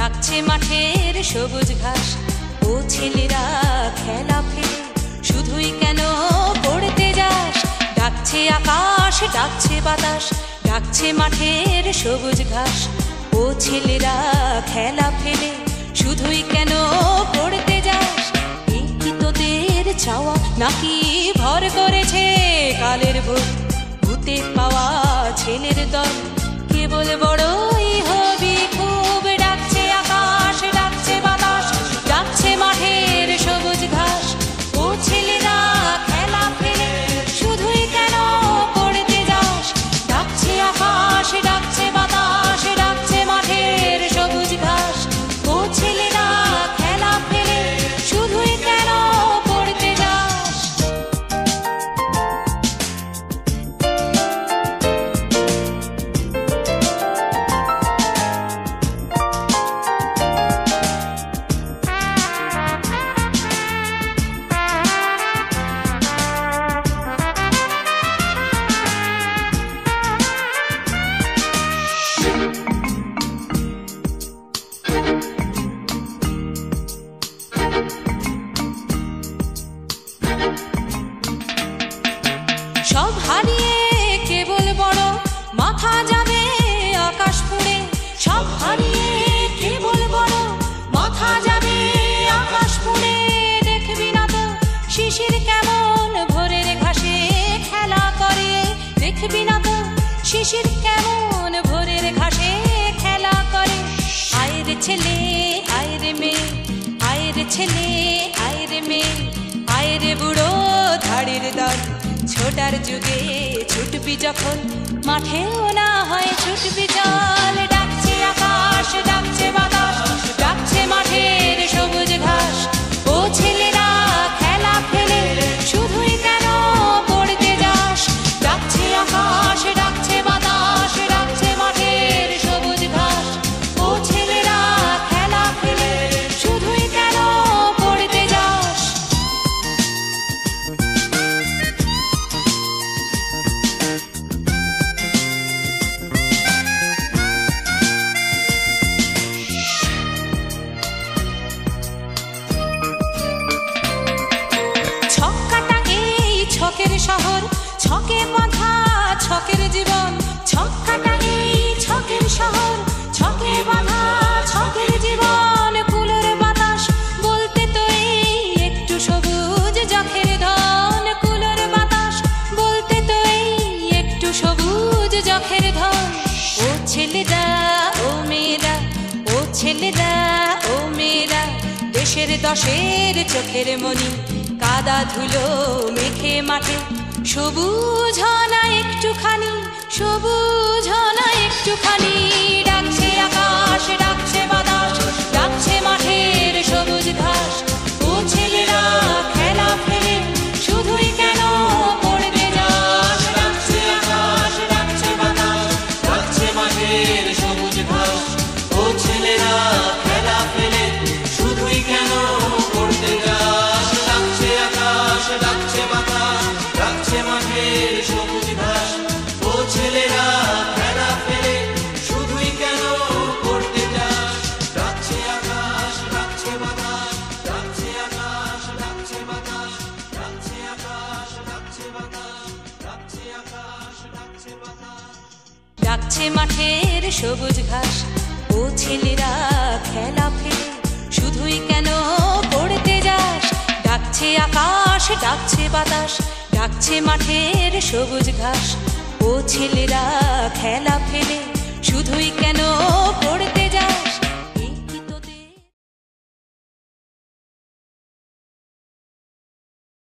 ডাকছে মাঠের সবুজ ঘাস, ও ছেলেরা খেলা ফেলে শুধুই কেন পড়তে যাস? ডাকছে আকাশ, ডাকছে বাতাস, ডাকছে মাঠের সবুজ ঘাস, ও ছেলেরা খেলা ফেলে শুধুই কেন পড়তে যাস? এই কি তোদের চাওয়া নাকি ভর করেছে কালের ভূত? ভূতে পাওয়া ছেলের দল কেবল বড়ই হবি খুব। ডাকছে আকাশ, ডাকছে বাতাস, ডাকছে মাঠের সবুজ ঘাস, ও ছেলেরা খেলা ফেলে শুধুই কেন পড়তে যাস? ডাকছে আকাশ, ডাকছে বাতাস, ডাকছে মাঠের সবুজ ঘাস, ও ছেলেরা খেলা ফেলে শুধুই কেন পড়তে যাস? সব হারিয়ে কেবল বড় মাথা যাবে আকাশ ফুঁড়ে, সব হারিয়ে কেবল বড় মাথা যাবে আকাশ ফুঁড়ে। দেখবি না তো শিশির কেমন ভোরের ঘাসে খেলা করে? দেখবি না তো শিশির কেমন ভোরের ঘাসে খেলা করে? আয় রে ছেলে, আয় রে মেয়ে, আয় রে ছেলে, আয় রে মেয়ে, আয় রে বুড়ো ধাড়ির দল। ছোটার যুগে ছুটবি যখন মাঠেও না হয় ছুটবি চল। ডাকছে আকাশ, ডাকছে বাতাস, ডাকছে মাঠের সবুজ ঘাস, ও ছেলেরা খেলা ফেলে শুধুই কেন পড়তে যাস? ডাকছে আকাশ, ডাকছে বাতাস, ডাকছে মাঠের সবুজ ঘাস, ও ছেলেরা খেলা ফেলে শুধুই কেন পড়তে যাস? ছক্কাটা এই ছকের শহর, ছকে বাঁধা ছকের জীবন। ছক্কাটা এই ছকের শহর, ছকে বাঁধা ছকের জীবন। কুলোর বাতাস বলতে তো এই একটু সবুজ যখের ধন। কুলোর বাতাস বলতে তো এই একটু সবুজ যখের ধন। ও ছেলেরা, ও মেয়েরা, ও ছেলেরা, ও মেয়েরা, দেশের দশের চোখের মনি কাদা ধুলো মেখে মাঠে সবুজ না একটুখানি, সবুজ না একটুখানি। ডাকছে আকাশ, ডাকছে বাতাস, ডাকছে মাঠের সবুজ ঘাস, ও ছেলেরা খেলা ফেলে শুধুই কেন পড়তে যাস? ডাকছে আকাশ, ডাকছে বাতাস, ডাকছে মাঠের সবুজ ঘাস, ও ছেলেরা খেলা ফেলে শুধুই কেন পড়তে যাস? ডাকছে আকাশ, ডাকছে বাতাস, ডাকছে মাঠের সবুজ ঘাস, ও ছেলেরা খেলা ফেলে শুধুই কেন পড়তে যাস? ডাকছে আকাশ, ডাকছে বাতাস, ডাকছে আকাশ, ডাকছে বাতাস, ডাকছে আকাশ, ডাকছে বাতাস, ডাকছে আকাশ, ডাকছে বাতাস। ডাকছে মাঠের সবুজ ঘাস, ও ছেলেরা খেলা ফেলে শুধুই কেন পড়তে যাস? ডাকছে আকাশ, ডাকছে বাতাস, ডাকছে মাঠের সবুজ ঘাস, ও ছেলেরা খেলা ফেলে শুধুই কেন পড়তে